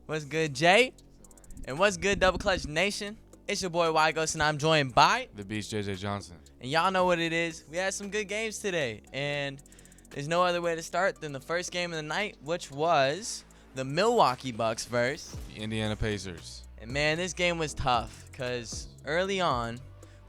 What's good, Jay? And what's good, Double Clutch Nation? It's your boy Whyghost, and I'm joined by The Beast JJ Johnson. And y'all know what it is. We had some good games today, and there's no other way to start than the first game of the night, which was the Milwaukee Bucks versus The Indiana Pacers. And man, this game was tough because early on,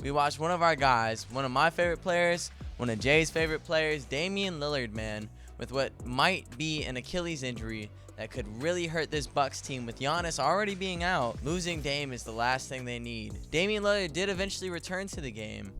we watched one of our guys, one of my favorite players, one of Jay's favorite players, Damian Lillard, man, with what might be an Achilles injury that could really hurt this Bucks team. With Giannis already being out, losing Dame is the last thing they need. Damian Lillard did eventually return to the game,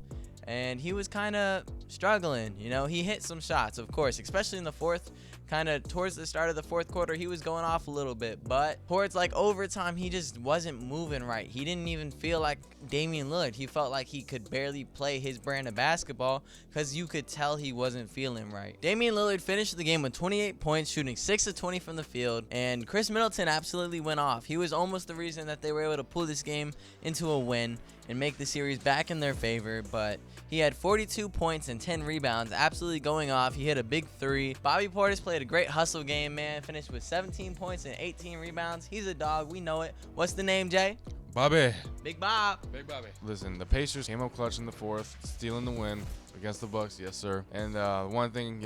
and he was kind of struggling. You know, he hit some shots, of course, especially in the fourth. Kind of towards the start of the fourth quarter, he was going off a little bit, but towards like overtime, he just wasn't moving right. He didn't even feel like Damian Lillard. He felt like he could barely play his brand of basketball because you could tell he wasn't feeling right. Damian Lillard finished the game with 28 points, shooting 6 of 20 from the field, and Khris Middleton absolutely went off. He was almost the reason that they were able to pull this game into a win and make the series back in their favor, but he had 42 points and 10 rebounds, absolutely going off. He hit a big three. Bobby Portis played a great hustle game, man. Finished with 17 points and 18 rebounds. He's a dog. We know it. What's the name, Jay? Bobby. Big Bob. Big Bobby. Listen, the Pacers came up clutch in the fourth, stealing the win against the Bucks, yes sir. And the one thing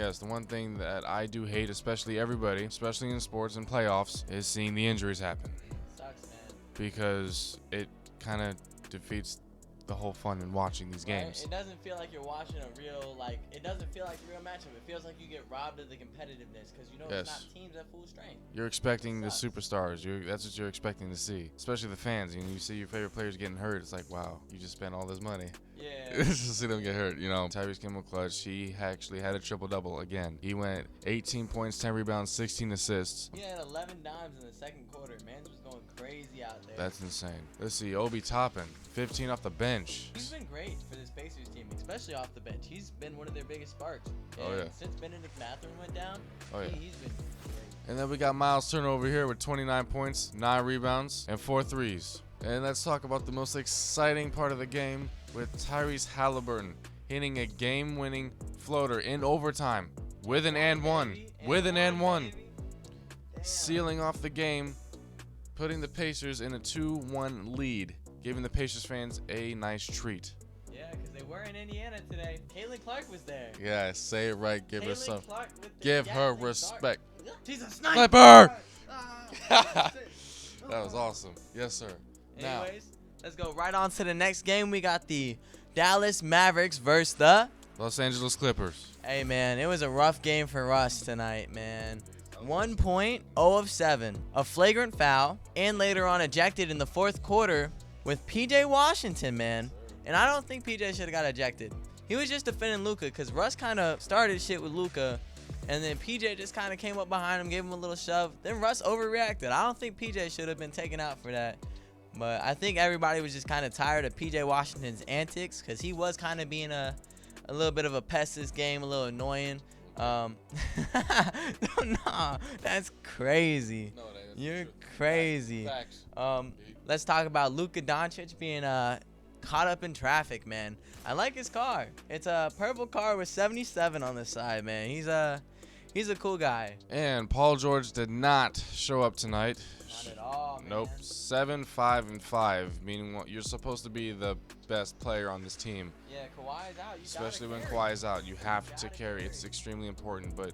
that I do hate, especially everybody, especially in sports and playoffs, is seeing the injuries happen. Sucks, man. Because it kind of defeats the whole fun in watching these games. It doesn't feel like you're watching a real, it doesn't feel like a real matchup. It feels like you get robbed of the competitiveness because you know it's not teams at full strength. You're expecting the superstars. That's what you're expecting to see, especially the fans. You know, you see your favorite players getting hurt. It's like, wow, you just spent all this money. Yeah. Just to see them get hurt. You know, Tyrese came up clutch. He actually had a triple-double again. He went 18 points, 10 rebounds, 16 assists. He had 11 dimes in the second quarter. Man was going crazy out there. That's insane. Let's see, Obi Toppin, 15 off the bench. He's been great for this Pacers team, especially off the bench. He's been one of their biggest sparks. And oh, yeah. Since Benedict Mathurin went down, he's been great. And then we got Miles Turner over here with 29 points, 9 rebounds, and 4 threes. And let's talk about the most exciting part of the game with Tyrese Haliburton hitting a game-winning floater in overtime with an and one. Sealing off the game, putting the Pacers in a 2-1 lead, giving the Pacers fans a nice treat. Yeah, because they were in Indiana today. Caitlin Clark was there. Yeah, say it right. Give her some. Give her respect. She's a sniper. That was awesome. Yes, sir. Anyways, let's go right on to the next game. We got the Dallas Mavericks versus the Los Angeles Clippers. Hey, man, it was a rough game for Russ tonight, man. 1 point, 0 of 7. A flagrant foul, and later on ejected in the fourth quarter with P.J. Washington, man. And I don't think P.J. should have got ejected. He was just defending Luka because Russ kind of started shit with Luka, and then P.J. just kind of came up behind him, gave him a little shove. Then Russ overreacted. I don't think P.J. should have been taken out for that. But I think everybody was just kind of tired of P.J. Washington's antics because he was kind of being a little bit of a pest this game, a little annoying. No, that's crazy. No, you're crazy. Facts. Let's talk about Luka Doncic being caught up in traffic, man. I like his car. It's a purple car with 77 on the side, man. He's a cool guy. And Paul George did not show up tonight. Not at all, man. Nope. 7, 5, and 5, meaning what you're supposed to be the best player on this team. Yeah, Kawhi's out. Especially when Kawhi is out, you have to carry. It's extremely important, but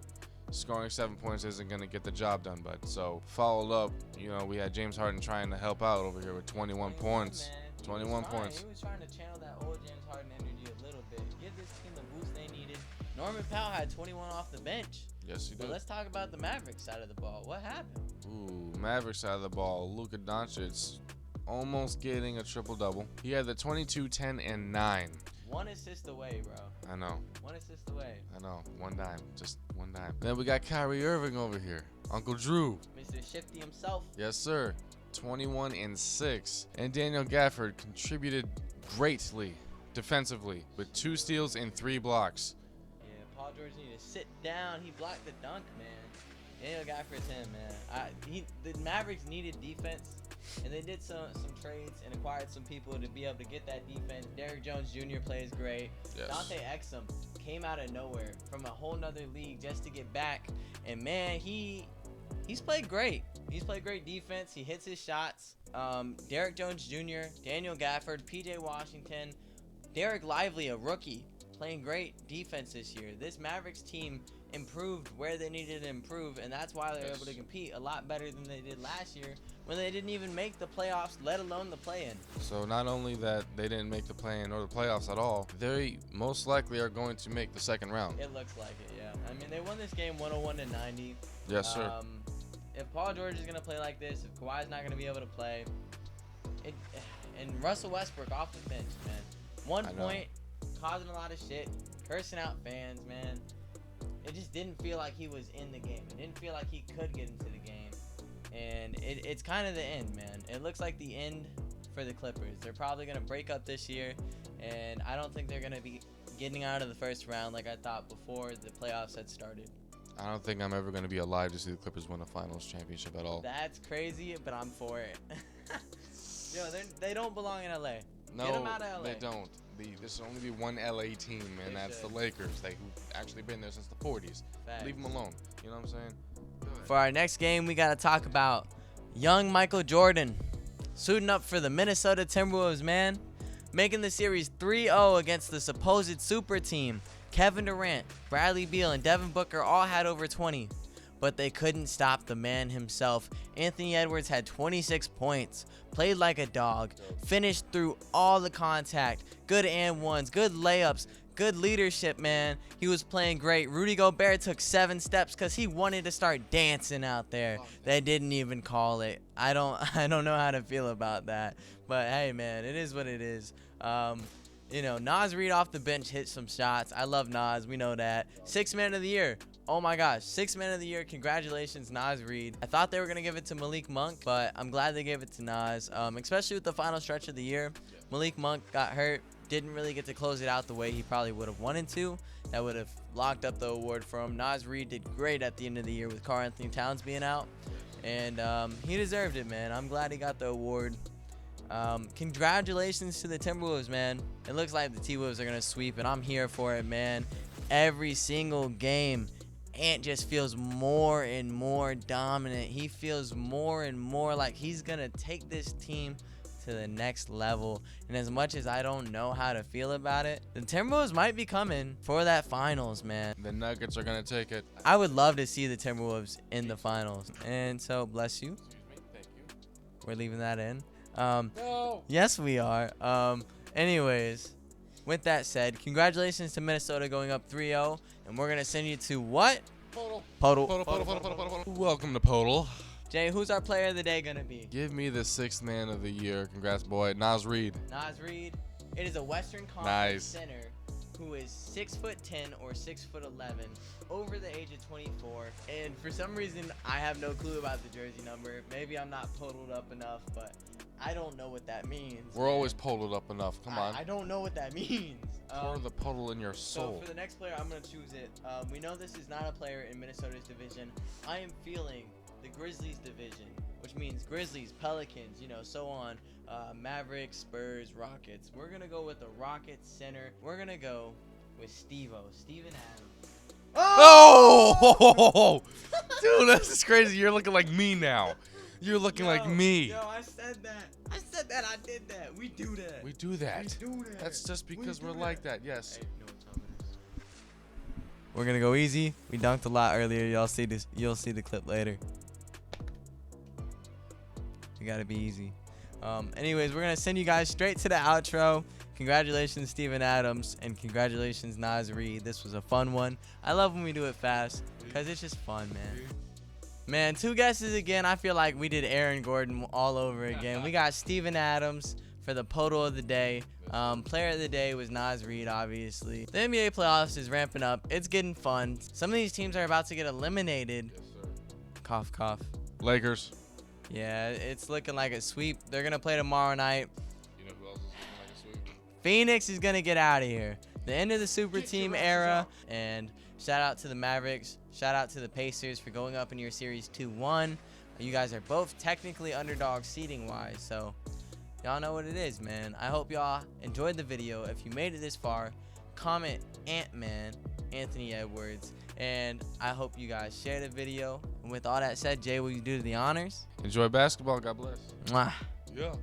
scoring 7 points isn't going to get the job done. But so followed up, you know, we had James Harden trying to help out over here with 21 points. 21 points. He was trying to channel that old James Harden energy a little bit. Give this team the boost they needed. Norman Powell had 21 off the bench. Yes, he did. But let's talk about the Mavericks side of the ball. What happened? Ooh, Mavericks side of the ball. Luka Doncic almost getting a triple-double. He had the 22, 10, and 9. 1 assist away, bro. I know. 1 assist away. I know. 1 dime. Just 1 dime. Then we got Kyrie Irving over here. Uncle Drew. Mr. Shifty himself. Yes, sir. 21 and 6. And Daniel Gafford contributed greatly defensively with 2 steals and 3 blocks. Paul George needed to sit down. He blocked the dunk, man. Daniel Gafford's him, man. The Mavericks needed defense, and they did some trades and acquired some people to be able to get that defense. Derrick Jones Jr. plays great. Yes. Dante Exum came out of nowhere from a whole nother league just to get back, and man, he he's played great. He's played great defense. He hits his shots. Derrick Jones Jr., Daniel Gafford, P.J. Washington, Derek Lively, a rookie, playing great defense this year. This Mavericks team improved where they needed to improve, and that's why they're able to compete a lot better than they did last year when they didn't even make the playoffs, let alone the play-in. So not only that they didn't make the play-in or the playoffs at all, they most likely are going to make the second round. It looks like it, yeah. I mean, they won this game 101-90. Yes, sir. If Paul George is going to play like this, if Kawhi's not going to be able to play, and Russell Westbrook off the bench, man. 1 point, causing a lot of shit, cursing out fans, man. It just didn't feel like he was in the game. It didn't feel like he could get into the game. And it's kind of the end, man. It looks like the end for the Clippers. They're probably going to break up this year, and I don't think they're going to be getting out of the first round like I thought before the playoffs had started. I don't think I'm ever going to be alive to see the Clippers win a finals championship at all. That's crazy, but I'm for it. Yo, they don't belong in LA. No, get them out of LA. They don't. There should only be one LA team, and that's the Lakers. Who've actually been there since the 40s. Facts. Leave them alone. You know what I'm saying? For our next game, we got to talk about young Michael Jordan suiting up for the Minnesota Timberwolves, man. Making the series 3-0 against the supposed super team. Kevin Durant, Bradley Beal, and Devin Booker all had over 20. But they couldn't stop the man himself. Anthony Edwards had 26 points, played like a dog, finished through all the contact, good and ones, good layups, good leadership, man. He was playing great. Rudy Gobert took 7 steps because he wanted to start dancing out there. They didn't even call it. I don't know how to feel about that. But hey, man, it is what it is. You know, Naz Reid off the bench hit some shots. I love Naz. We know that. 6th man of the year. Oh my gosh, 6th man of the year. Congratulations, Naz Reid. I thought they were going to give it to Malik Monk, but I'm glad they gave it to Naz, especially with the final stretch of the year. Malik Monk got hurt. Didn't really get to close it out the way he probably would have wanted to. That would have locked up the award for him. Naz Reid did great at the end of the year with Karl-Anthony Towns being out. And he deserved it, man. I'm glad he got the award. Congratulations to the Timberwolves, man. It looks like the T-Wolves are going to sweep, and I'm here for it, man. Every single game, Ant just feels more and more dominant. He feels more and more like he's going to take this team to the next level. And as much as I don't know how to feel about it, the Timberwolves might be coming for that finals, man. The Nuggets are going to take it. I would love to see the Timberwolves in the finals. And so, bless you. Thank you. We're leaving that in. No. Yes, we are. Anyways, with that said, congratulations to Minnesota going up 3-0. And we're going to send you to what? Poeltl. Welcome to Poeltl. Jay, who's our player of the day going to be? Give me the 6th man of the year. Congrats, boy. Naz Reid. Naz Reid. It is a Western Conference center who is 6'10" or 6'11", over the age of 24. And for some reason, I have no clue about the jersey number. Maybe I'm not Poeltled up enough, but I don't know what that means. We're always Poeltled up enough. Come on. I don't know what that means. Pour the Poeltl in your soul. So for the next player, I'm going to choose it. We know this is not a player in Minnesota's division. I am feeling the Grizzlies division, which means Grizzlies, Pelicans, so on. Mavericks, Spurs, Rockets. We're going to go with the Rockets center. We're going to go with Steven Adams. Oh! Dude, this is crazy. You're looking like me now. You're looking like me. Yo, I said that. I did that. We do that. We do that. We do that. That's just because we're like that. Yes. Hey, you know what time it is. We're going to go easy. We dunked a lot earlier. Y'all see this. You'll see the clip later. We got to be easy. Anyways, we're going to send you guys straight to the outro. Congratulations, Steven Adams, and congratulations, Naz Reid. This was a fun one. I love when we do it fast because it's just fun, man. Man, 2 guesses again. I feel like we did Aaron Gordon all over again. We got Steven Adams for the Poeltl of the day. Player of the day was Naz Reid, obviously. The NBA playoffs is ramping up. It's getting fun. Some of these teams are about to get eliminated. Yes, sir. Cough, cough. Lakers. Yeah, it's looking like a sweep. They're going to play tomorrow night. You know who else is looking like a sweep? Phoenix is going to get out of here. The end of the super team era. And shout out to the Mavericks. Shout out to the Pacers for going up in your series 2-1. You guys are both technically underdogs seeding-wise. So y'all know what it is, man. I hope y'all enjoyed the video. If you made it this far, comment Ant-Man, Anthony Edwards. And I hope you guys share the video, And with all that said, Jay, will you do the honors? Enjoy basketball. God bless. Mwah. Yeah.